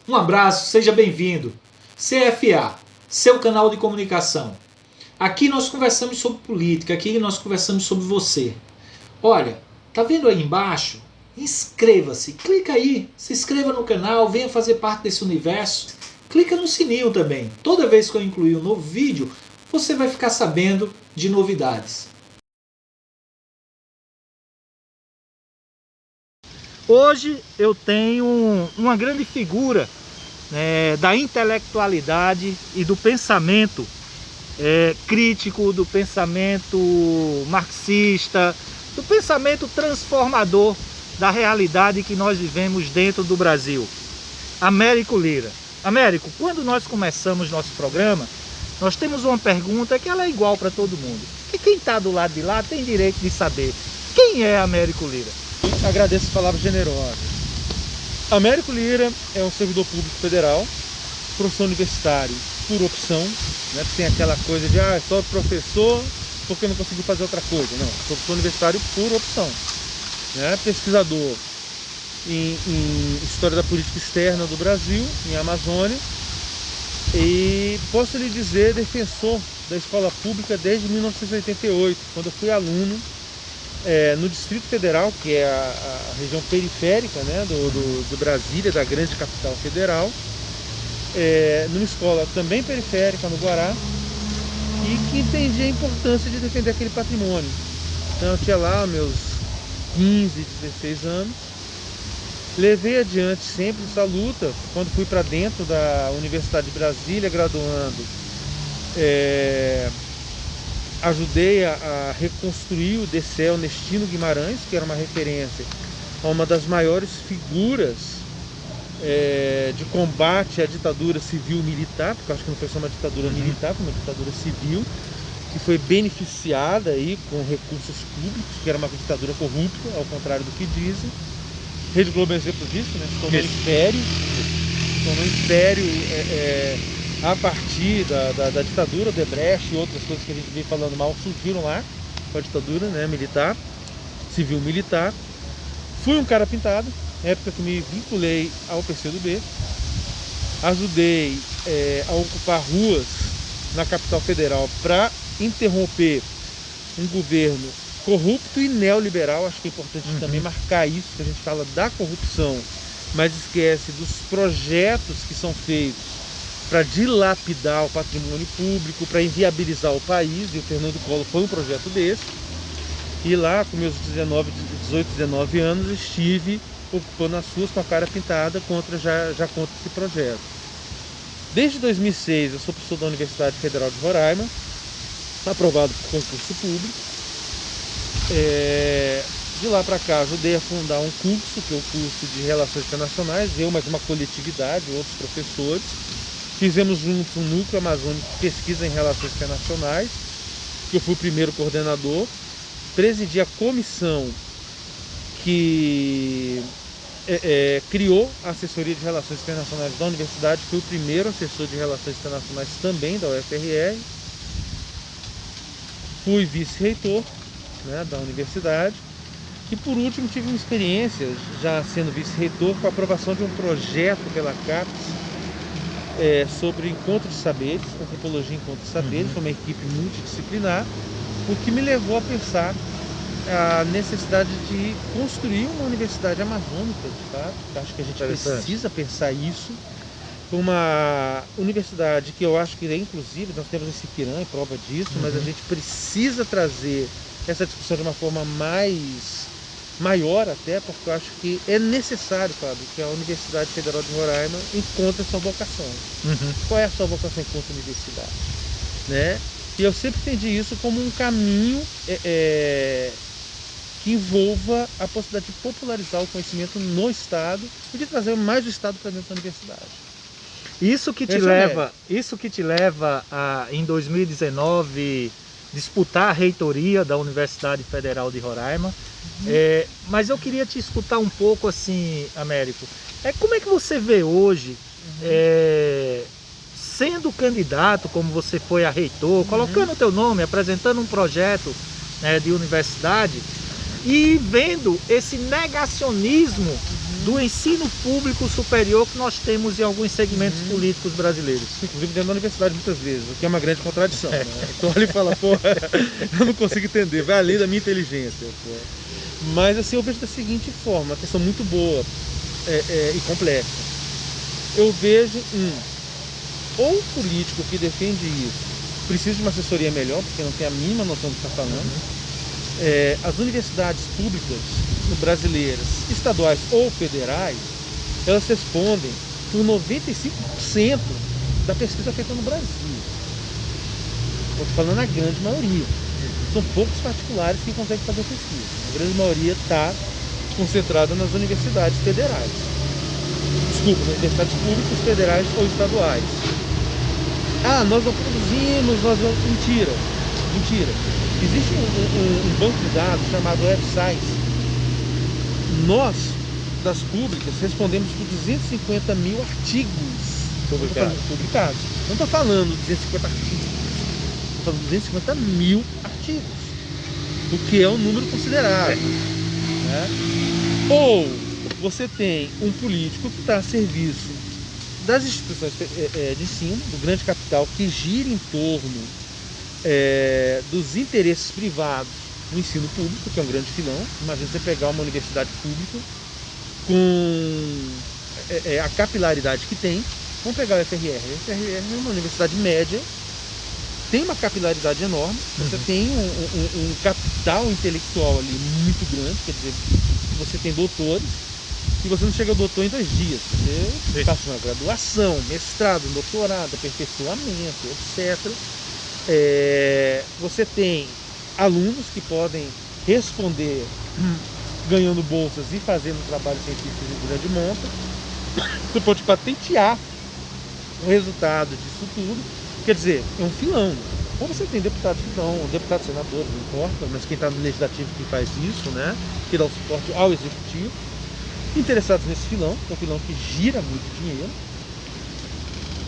Um abraço, seja bem-vindo. CFA, seu canal de comunicação. Aqui nós conversamos sobre política, aqui nós conversamos sobre você. Olha, tá vendo aí embaixo? Inscreva-se, clica aí, se inscreva no canal, venha fazer parte desse universo. Clica no sininho também. Toda vez que eu incluir um novo vídeo, você vai ficar sabendo de novidades. Hoje eu tenho uma grande figura da intelectualidade e do pensamento crítico, do pensamento marxista, do pensamento transformador da realidade que nós vivemos dentro do Brasil. Américo Lira. Américo, quando nós começamos nosso programa, nós temos uma pergunta que ela é igual para todo mundo. E quem está do lado de lá tem direito de saber quem é Américo Lira. Agradeço a palavra generosa. Américo Lira é um servidor público federal, professor universitário por opção, né? Tem aquela coisa de só professor porque não conseguiu fazer outra coisa. Não, professor universitário por opção, né? Pesquisador em história da política externa do Brasil, em Amazônia, e posso lhe dizer defensor da escola pública desde 1988, quando eu fui aluno no Distrito Federal, que é a região periférica, né, do Brasília, da grande capital federal, numa escola também periférica, no Guará, e que entendia a importância de defender aquele patrimônio. Então eu tinha lá meus 15, 16 anos, levei adiante sempre essa luta. Quando fui para dentro da Universidade de Brasília, graduando, ajudei a reconstruir o DCE Ernestino Guimarães, que era uma referência a uma das maiores figuras de combate à ditadura civil-militar, porque eu acho que não foi só uma ditadura militar, foi uma ditadura civil, que foi beneficiada aí com recursos públicos, que era uma ditadura corrupta, ao contrário do que dizem. Rede Globo é exemplo disso, né? Se tornou império a partir da ditadura, do Odebrecht e outras coisas que a gente vem falando mal, surgiram lá com a ditadura, né, militar, civil-militar. Fui um cara pintado, na época que me vinculei ao PCdoB, ajudei a ocupar ruas na capital federal para interromper um governo corrupto e neoliberal. Acho que é importante também marcar isso, que a gente fala da corrupção, mas esquece dos projetos que são feitos para dilapidar o patrimônio público, para inviabilizar o país, e o Fernando Collor foi um projeto desse. E lá, com meus 18, 19 anos, estive ocupando as ruas com a cara pintada contra esse projeto. Desde 2006 eu sou professor da Universidade Federal de Roraima, aprovado por concurso público. De lá para cá ajudei a fundar um curso, que é o curso de Relações Internacionais, eu mais uma coletividade, outros professores. Fizemos juntos um núcleo amazônico de pesquisa em relações internacionais, que eu fui o primeiro coordenador. Presidi a comissão que criou a assessoria de relações internacionais da universidade, fui o primeiro assessor de relações internacionais também da UFRR. Fui vice-reitor, né, da universidade. E por último tive uma experiência, já sendo vice-reitor, com a aprovação de um projeto pela CAPES sobre encontro de saberes, antropologia e encontro de saberes, foi uma equipe multidisciplinar, o que me levou a pensar a necessidade de construir uma universidade amazônica, de fato. Acho que a gente precisa pensar isso, uma universidade que eu acho que, inclusive, nós temos esse Ipiranga, prova disso, mas a gente precisa trazer essa discussão de uma forma maior até, porque eu acho que é necessário, Fábio, que a Universidade Federal de Roraima encontre a sua vocação. Qual é a sua vocação enquanto universidade? Né? E eu sempre entendi isso como um caminho que envolva a possibilidade de popularizar o conhecimento no Estado e de trazer mais o Estado para dentro da universidade. Isso que te leva a, em 2019, disputar a reitoria da Universidade Federal de Roraima. Mas eu queria te escutar um pouco assim, Américo. Como é que você vê hoje, sendo candidato, como você foi a reitor, colocando o teu nome, apresentando um projeto de universidade, e vendo esse negacionismo do ensino público superior que nós temos em alguns segmentos políticos brasileiros. Inclusive dentro da universidade muitas vezes, o que é uma grande contradição. Né? Então ele fala, pô, eu não consigo entender, vai além da minha inteligência. Pô. Mas assim, eu vejo da seguinte forma, uma questão muito boa e complexa. Eu vejo ou o político que defende isso precisa de uma assessoria melhor, porque não tem a mínima noção do que está falando. As universidades públicas brasileiras, estaduais ou federais, elas respondem por 95% da pesquisa feita no Brasil. Estou falando a grande maioria. São poucos particulares que conseguem fazer pesquisa. A grande maioria está concentrada nas universidades federais. Desculpa, nas universidades públicas, federais ou estaduais. Ah, nós não produzimos, nós não... Mentira. Existe um banco de dados chamado Web Science. Nós, das públicas, respondemos por 250 mil artigos publicados. Não estou falando 250 artigos, estou falando 250 mil artigos, o que é um número considerável. Né? Ou você tem um político que está a serviço das instituições de ensino, do grande capital, que gira em torno dos interesses privados no ensino público, que é um grande filão. Imagina você pegar uma universidade pública com a capilaridade que tem. Vamos pegar o FRR. O FRR é uma universidade média, tem uma capilaridade enorme, você tem um capital intelectual ali muito grande, quer dizer, você tem doutores, e você não chega ao doutor em 2 dias. Você passa uma graduação, mestrado, doutorado, aperfeiçoamento, etc. Você tem alunos que podem responder ganhando bolsas e fazendo trabalho científico de grande monta. Você pode patentear o resultado disso tudo. Quer dizer, é um filão. Ou você tem deputados que dão, deputados, senadores, não importa, mas quem está no legislativo que faz isso, né? Que dá o suporte ao executivo, interessados nesse filão, que é um filão que gira muito dinheiro.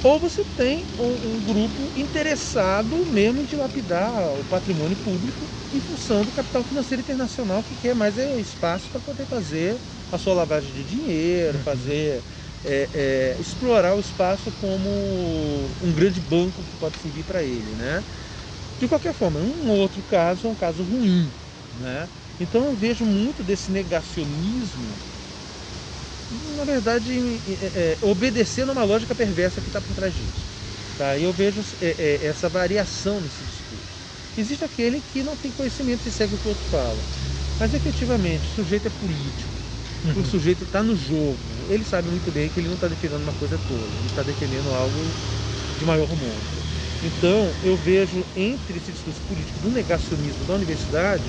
Ou você tem um grupo interessado mesmo em dilapidar o patrimônio público em função do capital financeiro internacional, que quer mais espaço para poder fazer a sua lavagem de dinheiro, fazer explorar o espaço como um grande banco que pode servir para ele, né? De qualquer forma, um outro caso é um caso ruim, né? Então eu vejo muito desse negacionismo, na verdade, obedecendo a uma lógica perversa que está por trás disso. Tá? E eu vejo essa variação nesse discurso. Existe aquele que não tem conhecimento e segue o que o outro fala. Mas efetivamente, o sujeito é político, o sujeito está no jogo, ele sabe muito bem que ele não está defendendo uma coisa tola, ele está defendendo algo de maior monta. Então, eu vejo entre esse discurso político do negacionismo da universidade,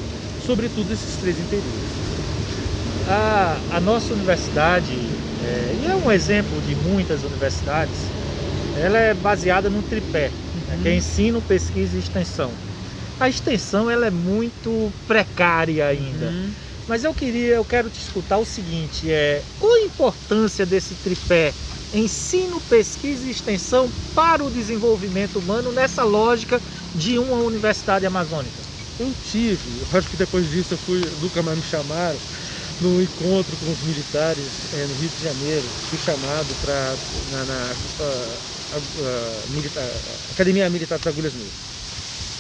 sobretudo esses 3 interesses. A nossa universidade, e é um exemplo de muitas universidades, ela é baseada num tripé, que é ensino, pesquisa e extensão. A extensão ela é muito precária ainda, mas eu quero te escutar o seguinte, qual a importância desse tripé, ensino, pesquisa e extensão para o desenvolvimento humano nessa lógica de uma universidade amazônica? Eu acho que depois disso nunca mais me chamaram, no encontro com os militares no Rio de Janeiro, fui chamado para Academia Militar das Agulhas Negras.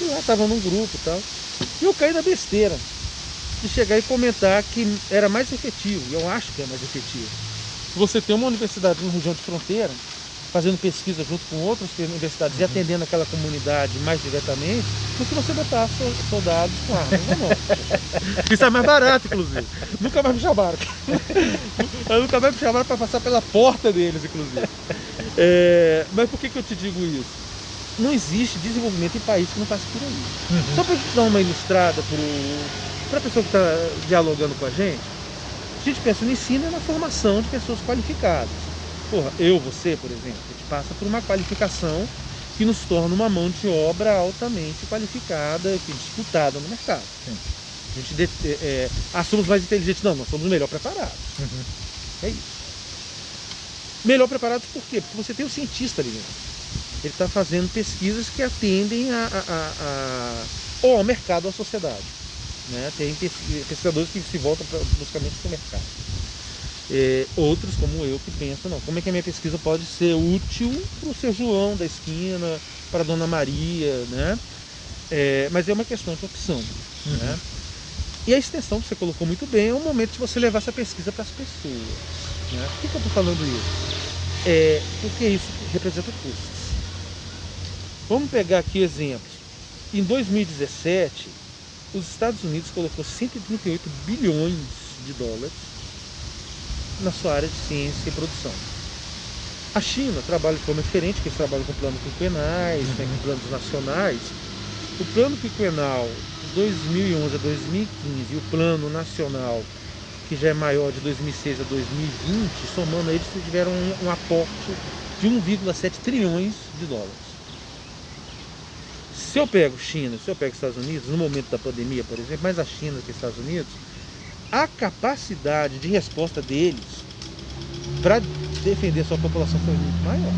E lá estava num grupo e tal. E eu caí na besteira de chegar e comentar que era mais efetivo, e eu acho que é mais efetivo, você ter uma universidade numa região de fronteira, fazendo pesquisa junto com outras universidades e atendendo aquela comunidade mais diretamente, do que você botar soldados com armas na mão. Isso é mais barato, inclusive. Nunca mais me chamaram. Nunca mais me chamaram para passar pela porta deles, inclusive. Mas por que eu te digo isso? Não existe desenvolvimento em país que não passe por aí. Só para a gente dar uma ilustrada para a pessoa que está dialogando com a gente pensa no ensino e na formação de pessoas qualificadas. Porra, você, por exemplo, a gente passa por uma qualificação que nos torna uma mão de obra altamente qualificada, disputada no mercado. Sim. A gente somos mais inteligentes. Não, nós somos melhor preparados. É isso. Melhor preparados por quê? Porque você tem o cientista ali dentro. Ele está fazendo pesquisas que atendem ou ao mercado ou à sociedade. né? Tem pesquisadores que se voltam buscamente para o mercado. Outros, como eu, que pensam, não, como é que a minha pesquisa pode ser útil para o seu João da esquina, para a Dona Maria, né? Mas é uma questão de opção, né? E a extensão que você colocou muito bem é o momento de você levar essa pesquisa para as pessoas, né? Por que eu estou falando isso? Porque isso representa custos. Vamos pegar aqui exemplos. Em 2017, os Estados Unidos colocou 138 bilhões de dólares na sua área de ciência e produção. A China trabalha de forma diferente, que eles trabalham com planos quinquenais, com planos nacionais. O plano quinquenal de 2011 a 2015 e o plano nacional, que já é maior, de 2006 a 2020, somando eles, tiveram um aporte de 1,7 trilhões de dólares. Se eu pego China, se eu pego Estados Unidos, no momento da pandemia, por exemplo, mais a China que os Estados Unidos, a capacidade de resposta deles para defender a sua população foi muito maior.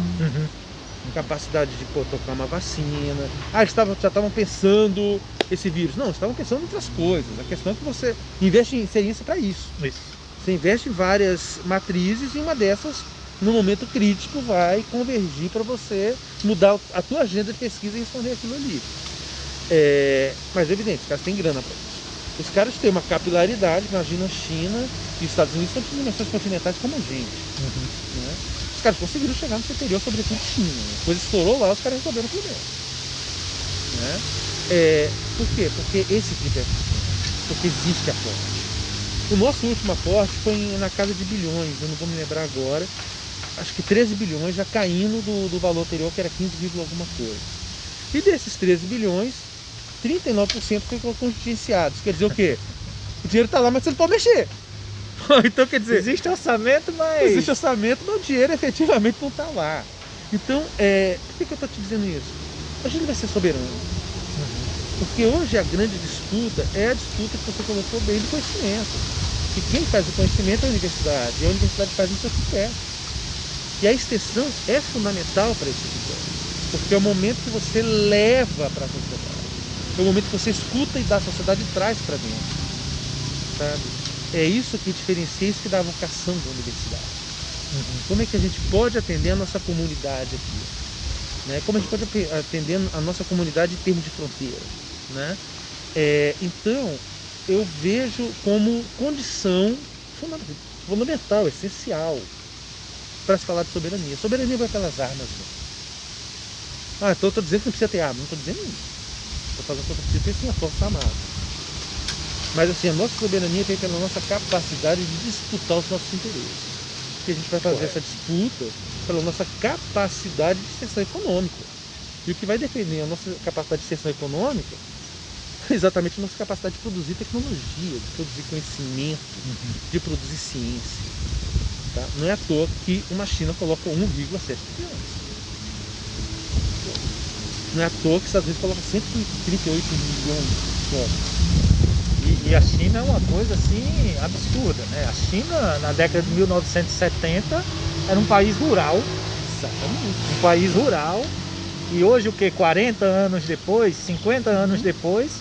Capacidade de tocar uma vacina. Eles já estavam pensando esse vírus. Não, estavam pensando em outras coisas. A questão é que você investe em ciência para isso. Você investe em várias matrizes e uma dessas, no momento crítico, vai convergir para você mudar a tua agenda de pesquisa e responder aquilo ali. Mas é evidente, os caras têm grana para isso. Os caras têm uma capilaridade, imagina a China e os Estados Unidos são dimensões continentais como a gente. Né? Os caras conseguiram chegar no superior, sobretudo China. A coisa estourou lá, os caras resolveram o problema. Né? Por quê? Porque esse tipo porque existe aporte. O nosso último aporte foi na casa de bilhões, eu não vou me lembrar agora, acho que 13 bilhões, já caindo do valor anterior, que era 15, alguma coisa. E desses 13 bilhões, 39% foi contingenciados. Quer dizer o quê? O dinheiro está lá, mas você não pode mexer. Então, quer dizer, existe orçamento, mas o dinheiro efetivamente não está lá. Então, por que eu estou te dizendo isso? A gente vai ser soberano. Porque hoje a grande disputa é a disputa que você colocou bem do conhecimento. E quem faz o conhecimento é a universidade. E a universidade faz o seu que quer. E a extensão é fundamental para esse critério. Porque é o momento que você leva para a sociedade. É o momento que você escuta e da sociedade traz para dentro. Sabe? É isso que diferencia, isso que dá a vocação da universidade. Como é que a gente pode atender a nossa comunidade aqui? Né? Como a gente pode atender a nossa comunidade em termos de fronteira? Né? Então, eu vejo como condição fundamental, essencial, para se falar de soberania. Soberania vai pelas armas. Então eu estou dizendo que não precisa ter arma, não estou dizendo isso. Estou falando que eu preciso ter sim a força armada. Mas assim, a nossa soberania vem pela nossa capacidade de disputar os nossos interesses. Que a gente vai fazer essa disputa pela nossa capacidade de extensão econômica. E o que vai defender a nossa capacidade de extensão econômica é exatamente a nossa capacidade de produzir tecnologia, de produzir conhecimento, de produzir ciência. Tá? Não é à toa que uma China coloca 1,7 trilhões. Não é à toa que os Estados Unidos colocam 138 milhões de dólares. E a China é uma coisa assim absurda, né? A China, na década de 1970, era um país rural. Exatamente. Um país rural. E hoje, 40 anos depois, 50 anos depois,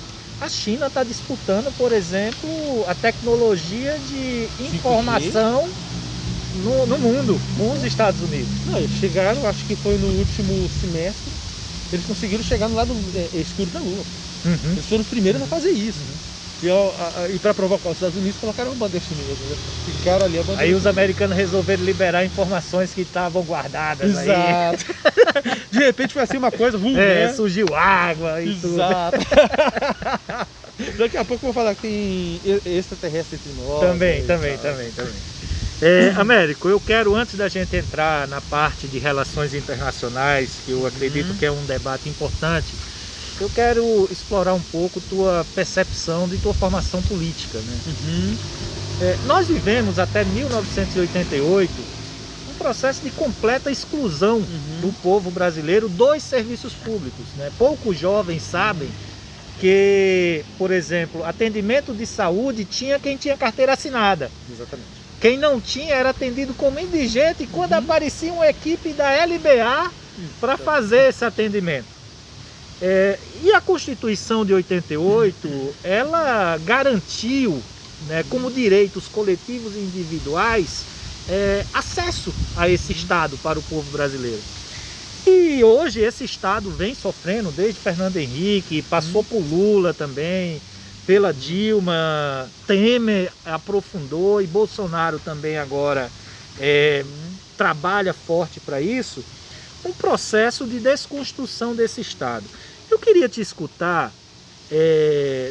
a China está disputando, por exemplo, a tecnologia de informação no mundo, com os Estados Unidos. Não, eles chegaram, acho que foi no último semestre, eles conseguiram chegar no lado escuro da Lua. Eles foram os primeiros a fazer isso. E para provocar os Estados Unidos, colocaram uma bandeira chinesa. Né? Ficaram ali a bandeira. Aí os americanos resolveram liberar informações que estavam guardadas. Exato. Aí. De repente foi assim uma coisa, né? Surgiu água e exato. Tudo. Daqui a pouco eu vou falar que tem extraterrestre entre nós. Também. Américo, eu quero, antes da gente entrar na parte de relações internacionais, que eu acredito que é um debate importante, eu quero explorar um pouco tua percepção de tua formação política, né? Nós vivemos até 1988 um processo de completa exclusão do povo brasileiro dos serviços públicos, né? Poucos jovens sabem que, por exemplo, atendimento de saúde tinha quem tinha carteira assinada. Exatamente. Quem não tinha era atendido como indigente e quando aparecia uma equipe da LBA para fazer esse atendimento. E a Constituição de 88, ela garantiu, né, como direitos coletivos e individuais, acesso a esse Estado para o povo brasileiro. E hoje esse Estado vem sofrendo desde Fernando Henrique, passou por Lula também, pela Dilma, Temer aprofundou e Bolsonaro também agora trabalha forte para isso, um processo de desconstrução desse Estado. Eu queria te escutar,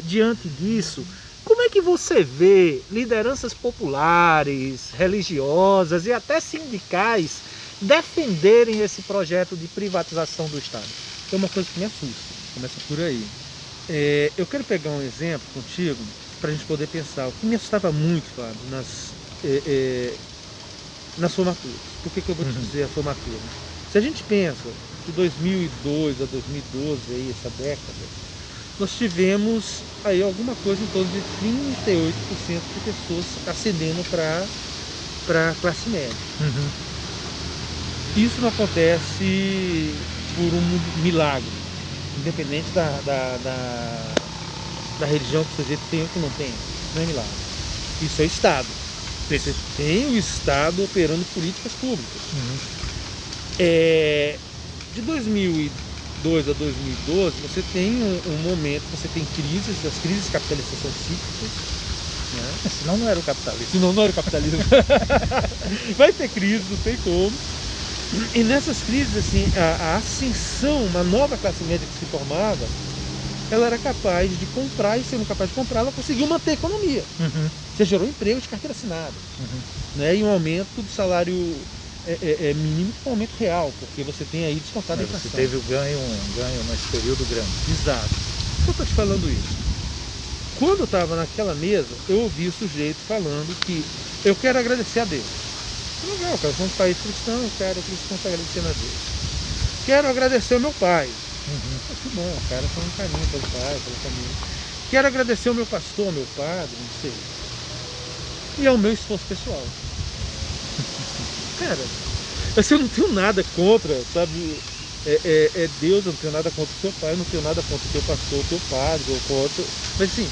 diante disso, como é que você vê lideranças populares, religiosas e até sindicais defenderem esse projeto de privatização do Estado? É uma coisa que me assusta, começa por aí. Eu quero pegar um exemplo contigo para a gente poder pensar. O que me assustava muito, Fábio, nas formaturas. Por que eu vou te dizer a formatura? Se a gente pensa de 2002 a 2012, aí, essa década, nós tivemos aí alguma coisa em torno de 38% de pessoas ascendendo para a classe média. Isso não acontece por um milagre, independente da religião que o sujeito tem ou que não tem. Não é milagre. Isso é Estado. Você tem o Estado operando políticas públicas. De 2002 a 2012, você tem um momento, você tem crises, as crises capitalistas são cíclicas, né? Senão não era o capitalismo. Senão não era o capitalismo. Vai ter crise, não tem como. E nessas crises, assim, a ascensão, uma nova classe média que se formava, ela era capaz de comprar, e sendo capaz de comprar, ela conseguiu manter a economia. Você gerou emprego de carteira assinada, né? E um aumento do salário mínimo com aumento real, porque você tem aí descontado a inflação. Você teve um ganho nesse período grande. Exato. Por que eu estou te falando isso? Quando eu estava naquela mesa, eu ouvi o sujeito falando que eu quero agradecer a Deus. Legal, cara, somos um país cristão, cara, o cristão está agradecendo a Deus. Quero agradecer ao meu pai. Que bom, o cara tem um carinho pelo pai, pela família. Quero agradecer ao meu pastor, ao meu padre, não sei. E ao meu esforço pessoal. Cara, assim, eu não tenho nada contra, sabe? Deus, eu não tenho nada contra o seu pai, eu não tenho nada contra o teu pastor, o teu padre, ou contra. Mas assim,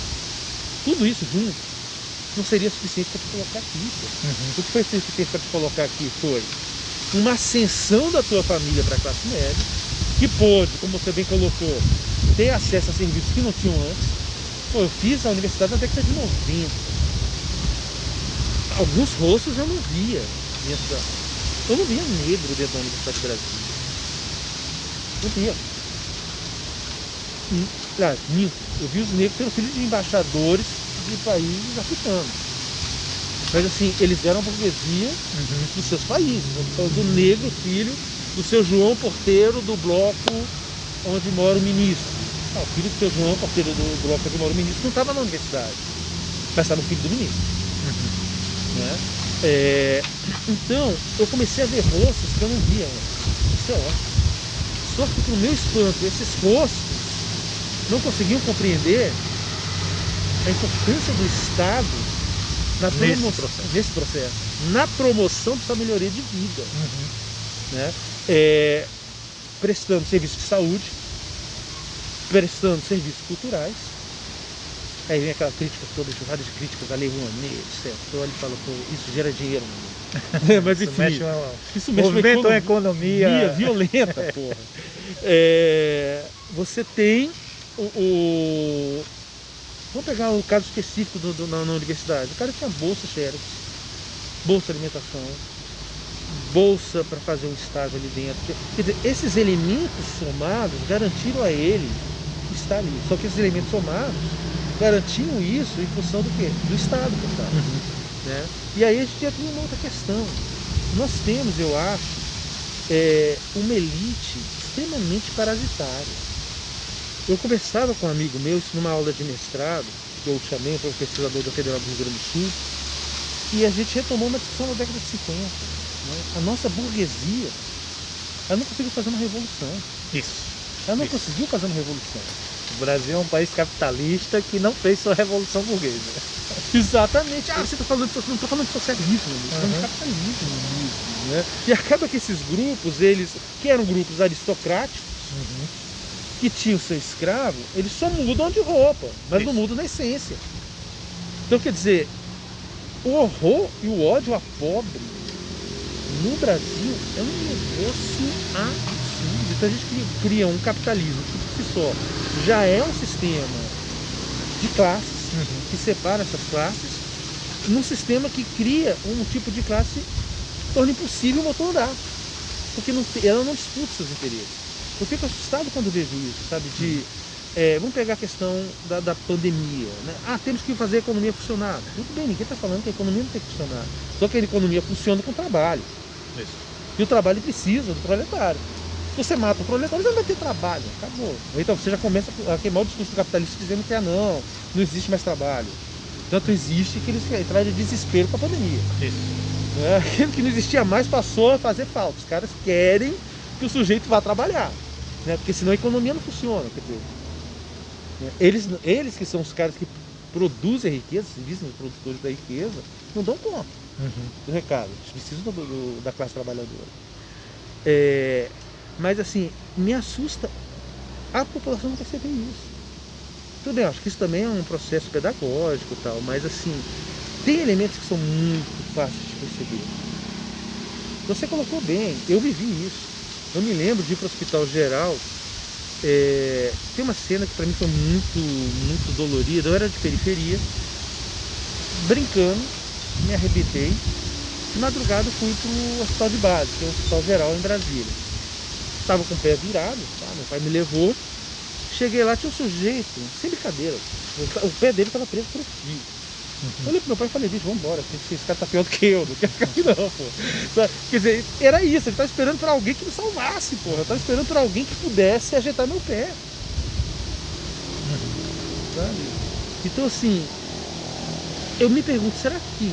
tudo isso junto não seria suficiente para te colocar aqui. O que foi suficiente para te colocar aqui foi uma ascensão da tua família para a classe média, que pôde, como você bem colocou, ter acesso a serviços que não tinham antes. Pô, eu fiz a universidade na década de 90. Alguns rostos eu não via dentro eu não via negro dentro da Universidade de Brasília. Não via. Minto. Eu vi os negros sendo filhos de embaixadores de países africanos. Mas assim, eles eram a burguesia dos seus países. Do negro, filho do seu João Porteiro do bloco onde mora o ministro. O filho do seu João Porteiro do bloco onde mora o ministro não estava na universidade, mas estava o filho do ministro. Né? Então, eu comecei a ver rostos que eu não via antes. Isso é ótimo. Só que, para o meu espanto, esses rostos não conseguiam compreender a importância do Estado nesse processo, na promoção dessa melhoria de vida, né? Prestando serviços de saúde, prestando serviços culturais. Aí vem aquela crítica toda, várias críticas a Lei Rouanet, etc. Então ele fala, pô, isso gera dinheiro, mas enfim, isso mexe movimento uma economia violenta, porra. Você tem vamos pegar o caso específico na universidade. O cara tinha bolsa xerox, bolsa alimentação, bolsa para fazer um estágio ali dentro. Quer dizer, esses elementos somados garantiram a ele estar ali. Só que esses elementos somados garantiam isso em função do quê? Do Estado que estava. Né? E aí a gente entra numa outra questão. Nós temos, eu acho, uma elite extremamente parasitária. Eu conversava com um amigo meu, isso numa aula de mestrado, que eu chamei para o pesquisador da Federal do Rio Grande do Sul, e a gente retomou uma discussão na década de 50. Né? A nossa burguesia, ela não conseguiu fazer uma revolução. Ela não conseguiu fazer uma revolução. O Brasil é um país capitalista que não fez sua revolução burguesa. Exatamente. Você está falando, não estou falando de socialismo, estou falando de capitalismo. Né? E acaba que esses grupos, eles, que eram grupos aristocráticos, que tinha o seu escravo, eles só mudam de roupa, mas não mudam na essência. Então, quer dizer, o horror e o ódio a pobre no Brasil é um negócio absurdo. Então a gente cria um capitalismo que por si só já é um sistema de classes, que separa essas classes, num sistema que cria um tipo de classe que torna impossível o motor andar, porque ela não disputa seus interesses. Eu fico assustado quando vejo isso, sabe? Vamos pegar a questão da pandemia, né? Temos que fazer a economia funcionar. Muito bem, ninguém está falando que a economia não tem que funcionar. Só que a economia funciona com trabalho. Isso. E o trabalho precisa do proletário. Se você mata o proletário, você não vai ter trabalho. Acabou. Então você já começa a queimar o discurso capitalista dizendo que não existe mais trabalho. Tanto existe que eles entraram de desespero com a pandemia. Isso. Aquilo que não existia mais passou a fazer falta. Os caras querem que o sujeito vá trabalhar, né? Porque senão a economia não funciona. Quer dizer, eles que são os caras que produzem a riqueza, se dizem os produtores da riqueza, não dão conta do recado. Eles precisam da classe trabalhadora. Mas assim, me assusta a população não perceber isso. Tudo bem, acho que isso também é um processo pedagógico e tal, mas assim, tem elementos que são muito fáceis de perceber. Você colocou bem, eu vivi isso. Eu me lembro de ir para o Hospital Geral. Tem uma cena que para mim foi muito, muito dolorida. Eu era de periferia, brincando, me arrebentei. De madrugada fui para o Hospital de Base, que é o Hospital Geral em Brasília. Estava com o pé virado, tá? Meu pai me levou. Cheguei lá, tinha um sujeito, sem brincadeira, o pé dele estava preso por um fio. Eu olhei pro meu pai e falei, bicho, vamos embora, esse cara tá pior do que eu, não quero ficar aqui não, pô. Quer dizer, era isso, ele tava esperando por alguém que me salvasse, pô. Eu tava esperando por alguém que pudesse ajeitar meu pé. Sabe? Então assim, eu me pergunto, será que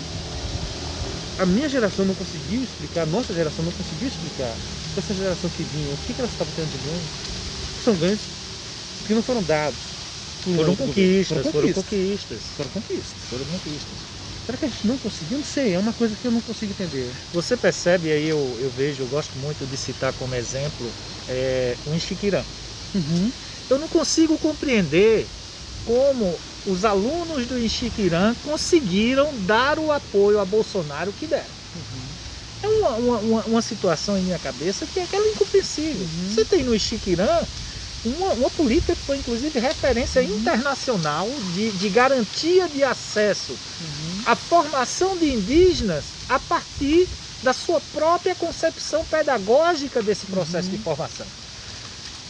a minha geração não conseguiu explicar, a nossa geração não conseguiu explicar para essa geração que vinha, o que elas estavam tendo de ganho? São ganhos que não foram dados. Foram conquistas. Será que a gente não conseguiu? Não sei, é uma coisa que eu não consigo entender. Você percebe aí, eu vejo, eu gosto muito de citar como exemplo o Enchiquirã. Eu não consigo compreender como os alunos do Enchiquirã conseguiram dar o apoio a Bolsonaro que deram. É uma situação em minha cabeça que é aquela incompreensível. Você tem no Enchiquirã uma política que foi inclusive referência internacional de garantia de acesso à formação de indígenas a partir da sua própria concepção pedagógica desse processo de formação.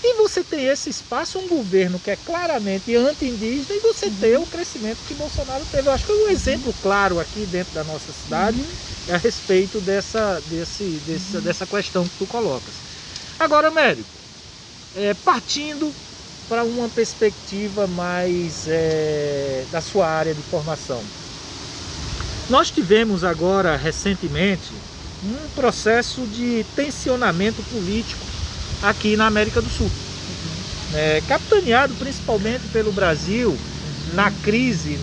E você tem esse espaço, um governo que é claramente anti-indígena, e você tem o crescimento que Bolsonaro teve. Eu acho que um exemplo claro aqui dentro da nossa cidade é a respeito dessa questão que tu colocas. Agora, Américo, partindo para uma perspectiva mais da sua área de formação. Nós tivemos agora, recentemente, um processo de tensionamento político aqui na América do Sul, capitaneado principalmente pelo Brasil, na crise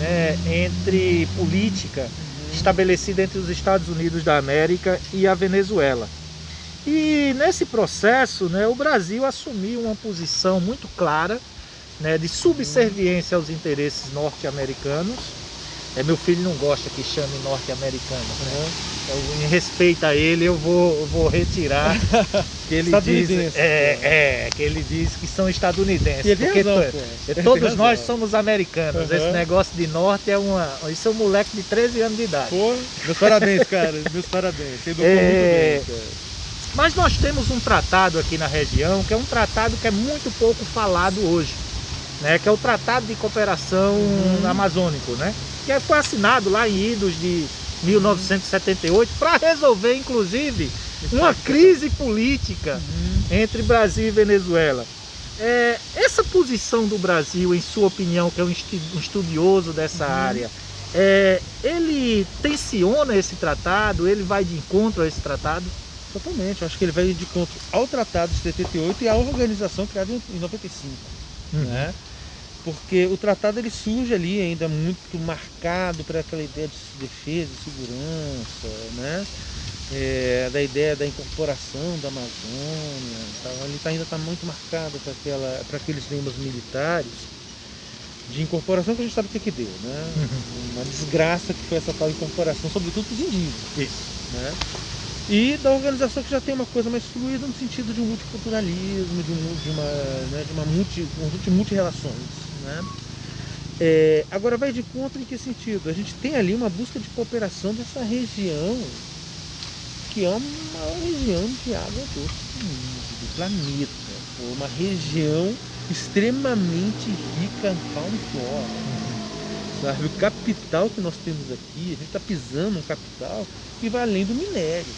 entre política estabelecida entre os Estados Unidos da América e a Venezuela. E nesse processo, o Brasil assumiu uma posição muito clara, de subserviência aos interesses norte-americanos. Meu filho não gosta que chame norte-americano, em respeito a ele eu vou retirar que ele diz que são estadunidenses, porque todos nós somos americanos. Esse negócio de norte isso é um moleque de 13 anos de idade. Pô, meus parabéns, cara, meus parabéns. Você educou muito bem, cara. Mas nós temos um tratado aqui na região, que é um tratado que é muito pouco falado hoje, que é o Tratado de Cooperação Amazônico, que foi assinado lá em idos de 1978 para resolver, inclusive, uma crise política entre Brasil e Venezuela. Essa posição do Brasil, em sua opinião, que é um estudioso dessa área, ele tensiona esse tratado, ele vai de encontro a esse tratado? Totalmente, eu acho que ele vai de encontro ao Tratado de 78 e à organização criada em 95, Porque o tratado ele surge ali ainda muito marcado por aquela ideia de defesa, de segurança, da ideia da incorporação da Amazônia, tal. Ali ainda está muito marcado para aqueles temas militares de incorporação, que a gente sabe o que deu, né? Uma desgraça que foi essa tal incorporação, sobretudo para os indígenas. Isso. Né? E da organização que já tem uma coisa mais fluida no sentido de um multiculturalismo, de multi-relações. Né? Agora vai de conta em que sentido? A gente tem ali uma busca de cooperação dessa região, que é uma maior região de água doce do planeta, uma região extremamente rica em fauna e flora. Sabe? O capital que nós temos aqui, a gente está pisando um capital que vai além do minério,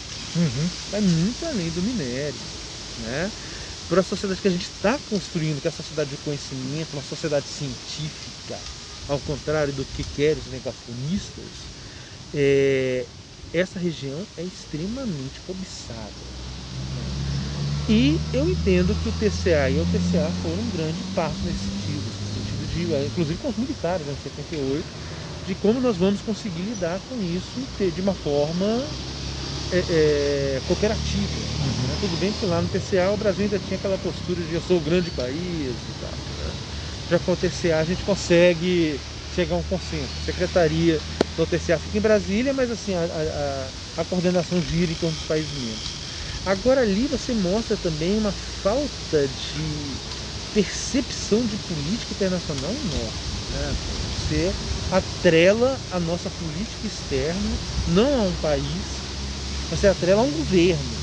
vai muito além do minério, né? Para a sociedade que a gente está construindo, que é a sociedade de conhecimento, uma sociedade científica, ao contrário do que querem os negacionistas, essa região é extremamente cobiçada. E eu entendo que o TCA e o TCA foram um grande passo nesse sentido inclusive com os militares, em 78, de como nós vamos conseguir lidar com isso de uma forma cooperativa. Né? Tudo bem que lá no TCA o Brasil ainda tinha aquela postura de eu sou o grande país e tal. Né? Já com o TCA a gente consegue chegar a um consenso. A secretaria do TCA fica em Brasília, mas assim, a coordenação gira em torno dos países membros. Agora ali você mostra também uma falta de percepção de política internacional enorme. Né? Você atrela a nossa política externa não a um país, mas você atrela a um governo.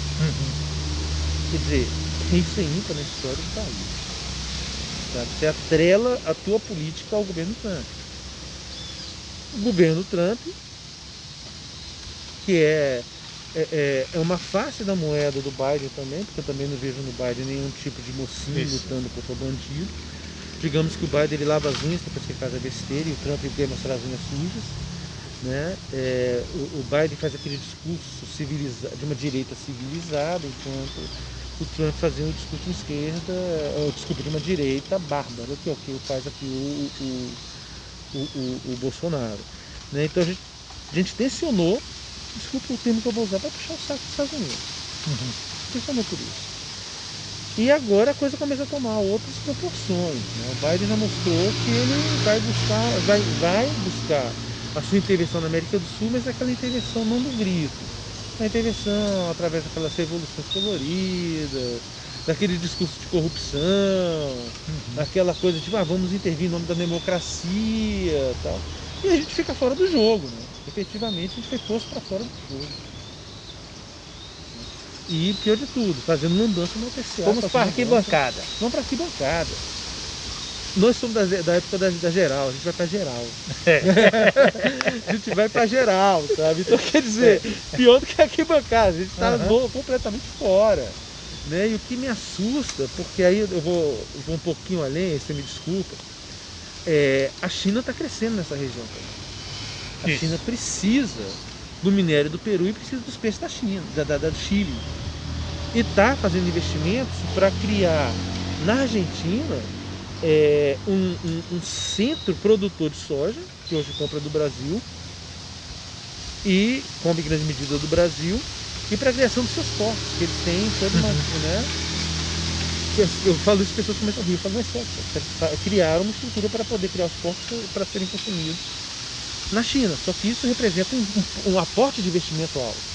Quer dizer, isso é ímpar na história do país. Sabe? Você atrela a tua política ao governo Trump. O governo Trump, que é uma face da moeda do Biden também, porque eu também não vejo no Biden nenhum tipo de mocinho lutando contra o bandido. Digamos que o Biden ele lava as unhas depois que faz a besteira e o Trump quer mostrar as unhas sujas. Né? O Biden faz aquele discurso de uma direita civilizada, enquanto o Trump fazia um discurso de esquerda, de uma direita bárbara, que é o que faz aqui o Bolsonaro. Né? Então a gente tensionou, desculpa o termo que eu vou usar, para puxar o saco dos Estados Unidos. Tensionou por isso. E agora a coisa começa a tomar outras proporções. Né? O Biden já mostrou que ele vai buscar a sua intervenção na América do Sul, mas é aquela intervenção não do grito. A intervenção através daquelas revoluções coloridas, daquele discurso de corrupção, daquela coisa de vamos intervir em nome da democracia, tal. E a gente fica fora do jogo, né? Efetivamente a gente foi posto para fora do jogo. E pior de tudo, fazendo lambança no TCA. Vamos para a arquibancada. Vamos para a arquibancada. Nós somos da época da geral, a gente vai para geral. A gente vai para geral, sabe? Então quer dizer, pior do que a arquibancada, a gente está completamente fora. Né? E o que me assusta, porque aí eu vou um pouquinho além, você me desculpa, a China está crescendo nessa região também. A China precisa do minério do Peru e precisa dos peixes da China, do Chile. E está fazendo investimentos para criar na Argentina um centro produtor de soja, que hoje compra do Brasil, e compra em grande medida do Brasil, e para a criação dos seus portos, que eles têm toda uma... Né? Eu falo isso, as pessoas começam a rir, eu falo, mas criaram uma estrutura para poder criar os portos para serem consumidos na China, só que isso representa um aporte de investimento alto.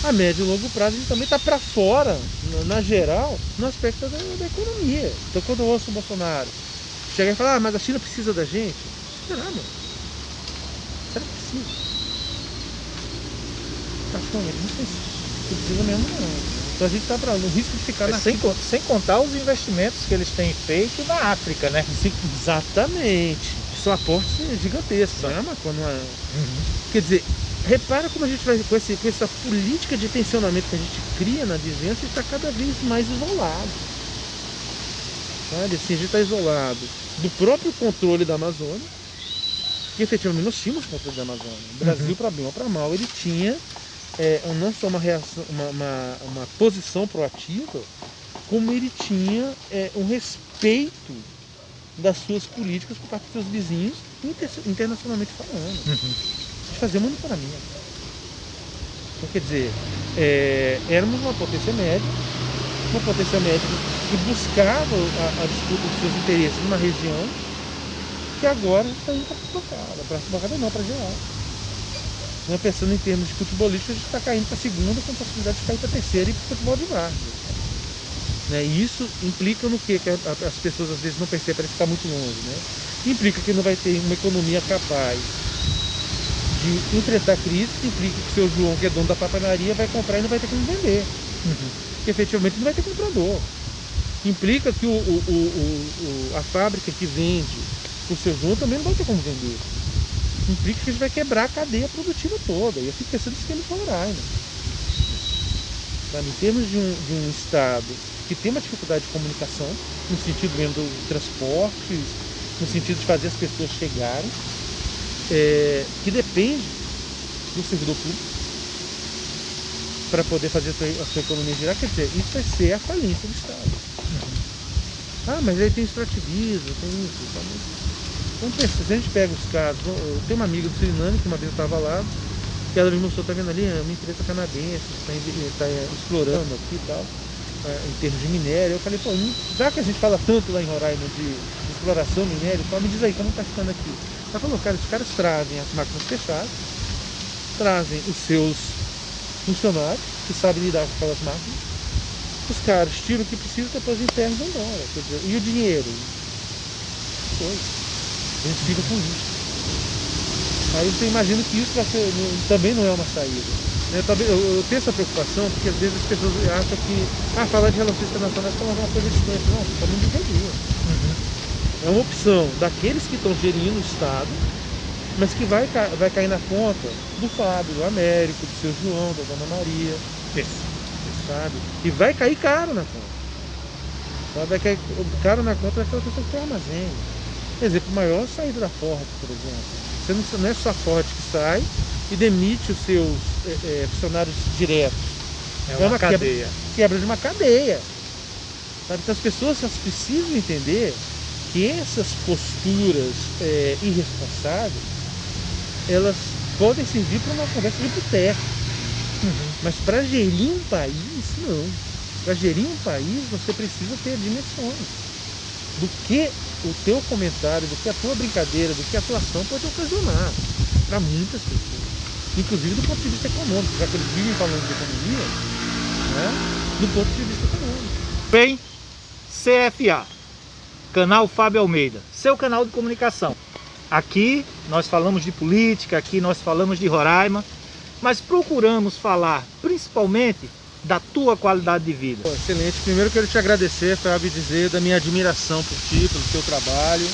A médio e longo prazo a gente também está para fora, na geral, no aspecto da economia. Então quando eu ouço o Bolsonaro chegar e falar, mas a China precisa da gente, será, mano? Será que precisa? Praticamente não precisa mesmo não. Então a gente está no risco de ficar sem contar os investimentos que eles têm feito na África, né? Exatamente. São aportes gigantescos, né? Quer dizer, repara como a gente vai, com essa política de tensionamento que a gente cria na vizinhança, está cada vez mais isolado. Sabe? Assim, a gente está isolado do próprio controle da Amazônia, que efetivamente nós tínhamos controle da Amazônia. O Brasil, para bem ou para mal, ele tinha não só uma reação, uma posição proativa, como ele tinha um respeito das suas políticas por parte dos seus vizinhos, internacionalmente falando, de fazer monitoramento. Então, quer dizer, éramos uma potência média que buscava a disputa dos seus interesses numa região que agora está indo para a arquibancada. Para a arquibancada não, para geral. Não, pensando em termos de futebolístico, a gente está caindo para a segunda com possibilidade de cair para a terceira e para o futebol de várzea. Né? E isso implica no quê? Que as pessoas às vezes não percebem, parece que está muito longe. Né? Implica que não vai ter uma economia capaz de enfrentar crise, que implica que o seu João, que é dono da papelaria, vai comprar e não vai ter como vender. Porque efetivamente não vai ter comprador. Implica que a fábrica que vende o seu João também não vai ter como vender. Implica que a gente vai quebrar a cadeia produtiva toda. E eu fico pensando no esquema de Roraima. Em termos de um estado que tem uma dificuldade de comunicação, no sentido mesmo do transporte, no sentido de fazer as pessoas chegarem, que depende do servidor público para poder fazer a sua economia girar, quer dizer, isso vai ser a falência do Estado. Ah, mas aí tem extrativismo, tem isso. Então, se a gente pega os casos, eu tenho uma amiga do Suriname que uma vez eu estava lá, que ela me mostrou, tá vendo ali, é uma empresa canadense, está explorando aqui e tal, em termos de minério. Eu falei, pô, já que a gente fala tanto lá em Roraima de exploração, minério, me diz aí, como está ficando aqui? Ela falou, cara, os caras trazem as máquinas fechadas, trazem os seus funcionários, que sabem lidar com aquelas máquinas, os caras tiram o que precisa, depois enterram e vão embora. Quer dizer, e o dinheiro? A gente fica com isso. Aí você imagina que isso também não é uma saída. Eu tenho essa preocupação, porque às vezes as pessoas acham que falar de relações internacionais é uma coisa distante. Não, você está no dia a dia. É uma opção daqueles que estão gerindo o Estado, mas que vai cair na conta do Fábio, do Américo, do seu João, da Dona Maria, sabe? E vai cair caro na conta. Vai cair caro na conta daquela pessoa que tem armazém. Exemplo maior, a saída da Ford, por exemplo. Você não é só a Ford que sai e demite os seus funcionários diretos. É uma cadeia. Quebra de uma cadeia. Sabe? Então as pessoas precisam entender que essas posturas irresponsáveis, elas podem servir para uma conversa de boteco. Mas para gerir um país, não. Para gerir um país, você precisa ter dimensões do que o teu comentário, do que a tua brincadeira, do que a tua ação pode ocasionar para muitas pessoas, inclusive do ponto de vista econômico, já que eles vivem falando de economia, né? Do ponto de vista econômico. Bem, CFA, Canal Fábio Almeida, seu canal de comunicação. Aqui nós falamos de política, aqui nós falamos de Roraima, mas procuramos falar principalmente da tua qualidade de vida. Excelente. Primeiro eu quero te agradecer, Fábio, e dizer da minha admiração por ti, pelo teu trabalho.